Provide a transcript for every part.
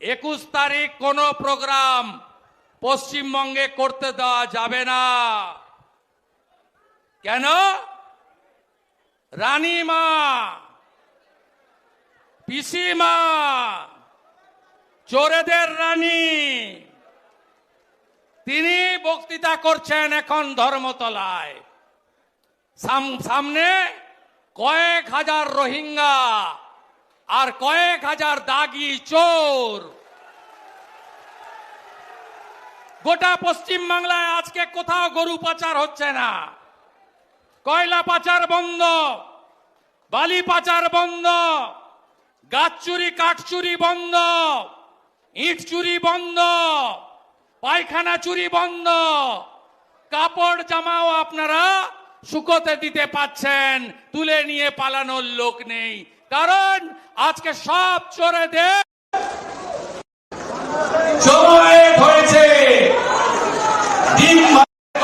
21 তারিখ কোনো প্রোগ্রাম পশ্চিমবঙ্গে করতে দেওয়া যাবে না। কেন? রানীমা, পিসিমা, চোরেদের রানী, তিনি বক্তৃতা করছেন এখন ধর্মতলায়। সামনে কয়েক হাজার রোহিঙ্গা আর কয়েক হাজার দাগি চোর। গোটা পশ্চিম বাংলায় আজকে কোথাও গরু পাচার হচ্ছে না, কয়লা পাচার বন্ধ, বালি পাচার বন্ধ, গাছ চুরি কাঠ চুরি বন্ধ, ইট চুরি বন্ধ, পায়খানা চুরি বন্ধ, কাপড় জামাও আপনারা শুকোতে দিতে পাচ্ছেন, তুলে নিয়ে পালানোর লোক নেই। কারণ আজকে সব চোরেদের সময় হয়েছে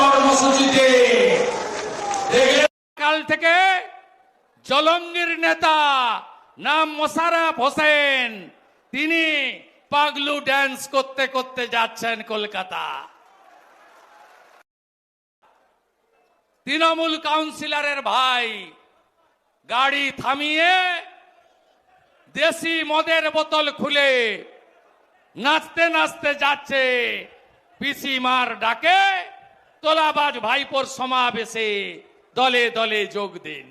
কর্মসূচিতে। কাল থেকে জলঙ্গির নেতা নাম মোশাররফ হোসেন, তিনি পাগলু ড্যান্স করতে করতে যাচ্ছেন কলকাতা। তৃণমূল কাউন্সিলরের ভাই গাড়ি থামিয়ে দেশি মদের বোতল খুলে নাচতে নাচতে যাচ্ছে পিসিমার ডাকে। তোলাবাজ ভাইপোর সমাবেশে দলে দলে যোগ দিন।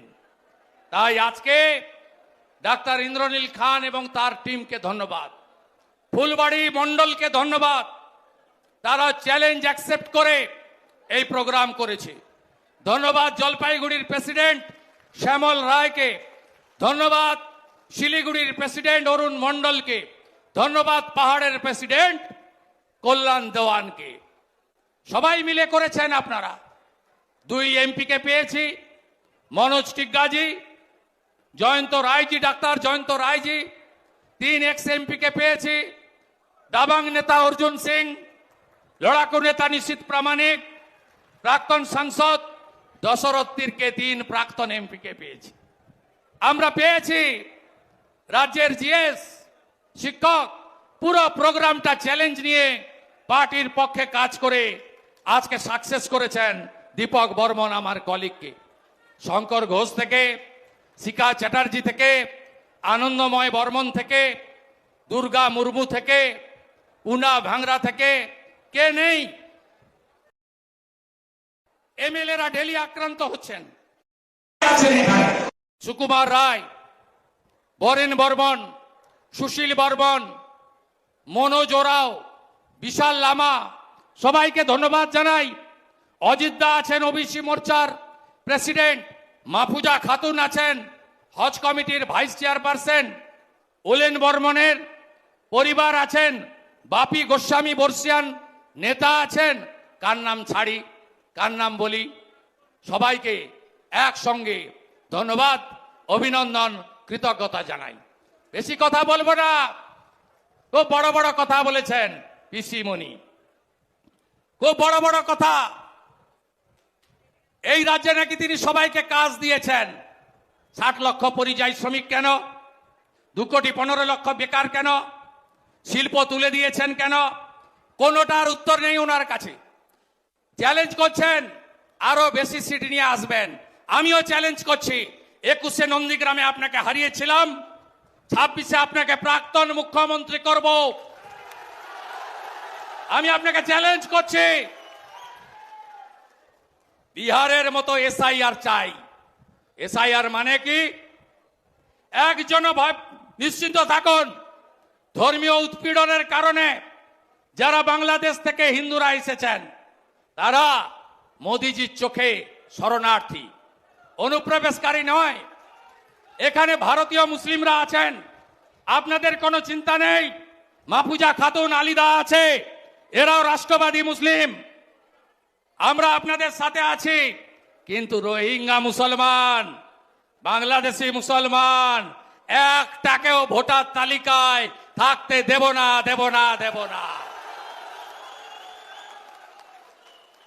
তাই আজকে ডাক্তার ইন্দ্রনীল খান এবং তার টিমকে ধন্যবাদ, ফুলবাড়ি মণ্ডলকে ধন্যবাদ, তারা চ্যালেঞ্জ অ্যাকসেপ্ট করে এই প্রোগ্রাম করেছে। ধন্যবাদ জলপাইগুড়ির প্রেসিডেন্ট শ্যামল রায়কে, ধন্যবাদ শিলিগুড়ির প্রেসিডেন্ট অরুণ মণ্ডলকে, ধন্যবাদ পাহাড়ের প্রেসিডেন্ট কল্যাণ দেওয়ানকে। সবাই মিলে করেছেন আপনারা। 2 এমপিকে পেয়েছি, মনোজ টিগ্গাজি, জয়ন্ত রায়জি, ডাক্তার জয়ন্ত রায়জি। 3 এক্স এমপিকে পেয়েছি, দাবাং নেতা অর্জুন সিং, লড়াকু নেতা নিশীথ প্রামাণিক, প্রাক্তন সাংসদ দশরথ তির্কে 3 প্রাক্তন এমপিকে পেয়েছি। আমরা পেয়েছি রাজ্যের জিএস, শিক্ষক। পুরো প্রোগ্রামটা চ্যালেঞ্জ নিয়ে পার্টির পক্ষে কাজ করে আজকে সাকসেস করেছেন দীপক বর্মন আমার কলিগকে। শঙ্কর ঘোষ থেকে, শিখা চ্যাটার্জি থেকে, আনন্দময় বর্মন থেকে, দুর্গা মুর্মু থেকে, উনা ভাংরা থেকে কে নেই? এমএলএরা ডেলি আক্রান্ত হচ্ছেন। সুকুমার রায়, বরেন বর্মন, সুশীল বর্মন, মনোজ ওরাও, বিশাল লামা, সবাইকে ধন্যবাদ জানাই। অজিত দা আছেন ওবিসি মোর্চার প্রেসিডেন্ট, মাহফুজা খাতুন আছেন হজ কমিটির ভাইস চেয়ারপারসন, ওলেন বর্মনের পরিবার আছেন, বাপি গোস্বামী বর্ষিয়ান নেতা আছেন। কার নাম ছাড়ি, কার নাম বলি? সবাইকে একসঙ্গে ধন্যবাদ, অভিনন্দন, কৃতজ্ঞতা জানাই। বেশি কথা বলবো না, খুব বড় বড় কথা বলেছেন পিসিমণি, খুব বড় বড় কথা। এই রাজ্যে নাকি তিনি সবাইকে কাজ দিয়েছেন। 60 লক্ষ পরিযায়ী শ্রমিক কেন? 2 কোটি 15 লক্ষ বেকার কেন? শিল্প তুলে দিয়েছেন কেন? কোনোটার উত্তর নেই ওনার কাছে। চ্যালেঞ্জ করছেন আরো বেশি সিট নিয়ে আসবেন। আমিও চ্যালেঞ্জ করছি, 21-এ নন্দীগ্রামে আপনাকে হারিয়েছিলাম, 26-এ আপনাকে প্রাক্তন মুখ্যমন্ত্রী করব। আমি আপনাকে চ্যালেঞ্জ করছি, বিহারের মতো এসআইআর চাই। এসআইআর মানে কি? একজন নিশ্চিন্ত থাকুন, ধর্মীয় উৎপীড়নের কারণে যারা বাংলাদেশ থেকে হিন্দুরা এসেছেন তারা মোদিজির চোখে শরণার্থী, অনুপ্রবেশকারী নয়। এখানে ভারতীয় মুসলিমরা আছেন, আপনাদের কোনো চিন্তা নেই। মাহফুজা খাতুন, আলিদা আছে, এরাও রাষ্ট্রবাদী মুসলিম, আমরা আপনাদের সাথে আছি। কিন্তু রোহিঙ্গা মুসলমান, বাংলাদেশি মুসলমান একটাকেও ভোটার তালিকায় থাকতে দেব না, দেব না, দেব না।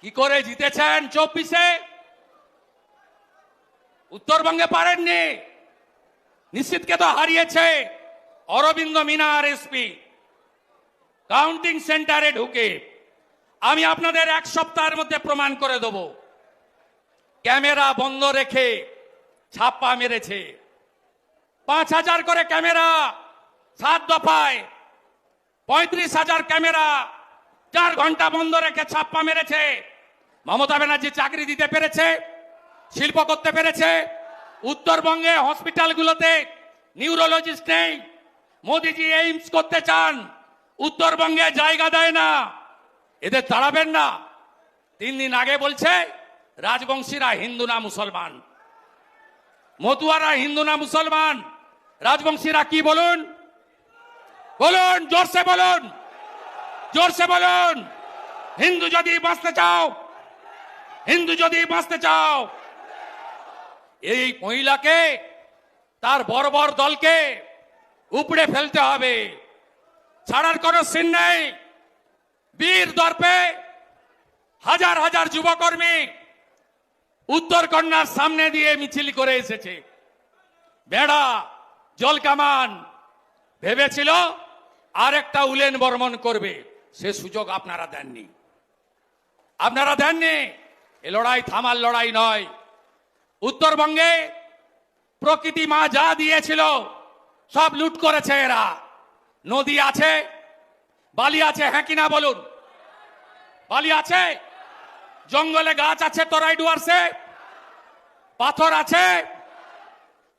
কি করে জিতেছেন 24-এ? উত্তরবঙ্গে পারেননি, নিশ্চিতকে তো হারিয়েছে অরবিন্দ মিনা আর এসপি। কাউন্টিং সেন্টারে ঢুকে আমি আপনাদের এক সপ্তাহের মধ্যে প্রমাণ করে দেব ক্যামেরা বন্ধ রেখে ছাপ্পা মেরেছে। 5,000 করে ক্যামেরা 7 দফায়, 35,000 ক্যামেরা 4 ঘন্টা বন্ধ রেখে ছাপ্পা মেরেছে। মমতা ব্যানার্জি চাকরি দিতে পেরেছে, শিল্প করতে পেরেছে। উত্তরবঙ্গে হসপিটালগুলোতে নিউরোলজিস্ট নেই। মোদিজি এইমস করতে চান, উত্তরবঙ্গে জায়গা দেয় না। এদের তাড়াবেন না। 3 দিন আগে বলছে রাজবংশীরা হিন্দু না মুসলমান, মতুয়ারা হিন্দু না মুসলমান। রাজবংশীরা কি বলুন, বলুন, জোরসে বলুন, জোরসে বলুন। হিন্দু যদি বাঁচতে চাও, হিন্দু যদি বাঁচতে চাও, এই মহিলাকে, তার বর্বর দলকে উপড়ে ফেলতে হবে। ছাড়ার কোন সিন নেই। বীর দর্পে হাজার হাজার যুবকর্মী উত্তরকন্যার সামনে দিয়ে মিছিল করে এসেছে। বেড়া, জলকামান ভেবেছিল আর একটা উলেন বর্মন করবে, সে সুযোগ আপনারা দেননি। আপনারা দেননি। এ লড়াই থামার লড়াই নয়। উত্তরবঙ্গে প্রকৃতি মা যা দিয়েছিল সব লুট করেছে এরা। নদী আছে, বালি আছে, হ্যাঁ কিনা বলুন? বালি আছে, জঙ্গলে গাছ আছে, তরাই ডুয়ার্সে পাথর আছে।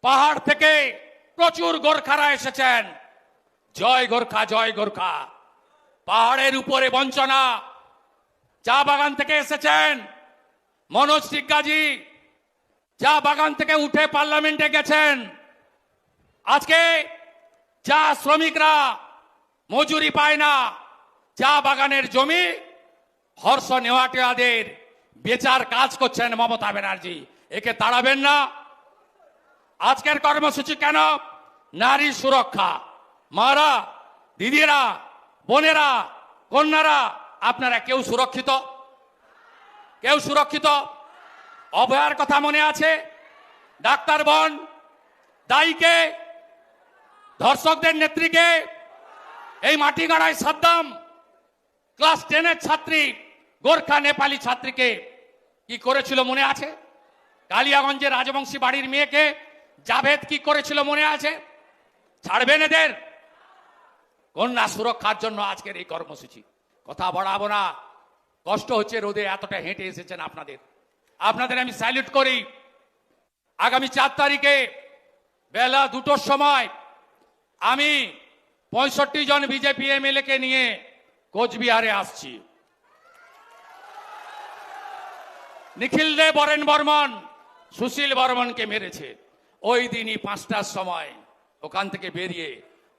পাহাড় থেকে প্রচুর গোর্খারা এসেছেন। জয় গোর্খা, জয় গোর্খা। পাহাড়ের উপরে বঞ্চনা। চা বাগান থেকে এসেছেন মনোজ টিগ্গাজি, চা বাগান থেকে উঠে পার্লামেন্টে গেছেন। আজকে চা শ্রমিকরা মজুরি পায় না। চা বাগানের জমি হর্ষ নেওয়াটিয়াদের বেচার কাজ করছেন মমতা ব্যানার্জি। একে তাড়াবেন না। আজকের কর্মসূচি কেন? নারী সুরক্ষা। মারা, দিদিরা, বোনেরা, কন্যারা, আপনারা কেউ সুরক্ষিত? কেউ সুরক্ষিত? অভয়ার কথা মনে আছে? ডাক্তার বোন, দায়ীকে, ধর্ষকদের নেত্রীকে, এই মাটিগাড়ায় সাদ্দাম ক্লাস 10-এর ছাত্রী, গোর্খা নেপালি ছাত্রীকে কি করেছিল মনে আছে? কালিয়াগঞ্জে রাজবংশী বাড়ির মেয়েকে জাভেদ কি করেছিল মনে আছে? ছাড়বেন এদের? কন্যা সুরক্ষার জন্য আজকের এই কর্মসূচি। কথা বাড়াবো না। কষ্ট হচ্ছে, রোদে এতটা হেঁটে এসেছেন আপনাদের। আপনাদের আমি স্যালুট করি। আগামী 4 তারিখে বেলা 2টোর সময় আমি 65 জন বিজেপি এমএলএ কে নিয়ে কোচবিহারে আসছি। নিখিল দে বরেন বর্মন সুশীল বর্মনকে মেরেছে। ওই দিনই 5টার সময় ওখান থেকে বেরিয়ে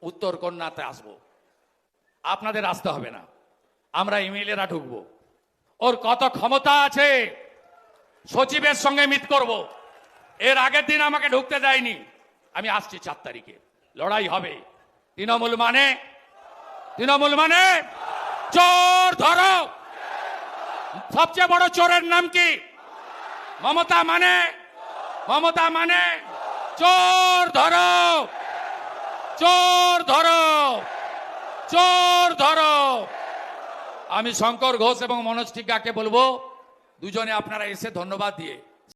উত্তর কন্যাতে আসবো। আপনাদের আসতে হবে না, আমরা এমএলএরা ঢুকবো। ওর কত ক্ষমতা আছে, সচিবের সঙ্গে মিট করব। এর আগের দিন আমাকে ঢুকতে দেয়নি। আমি আসছি 4 তারিখে, লড়াই হবে। তৃণমূল মানে, তৃণমূল মানে চোর ধরো। সবচেয়ে বড় চোরের নাম কি? মমতা মানে, মমতা মানে চোর ধরো, চোর ধরো, চোর ধরো। আমি শঙ্কর ঘোষ এবং মনোজ টিগ্গাকে বলবো, দুজনে আপনারা এসে ধন্যবাদ দিয়ে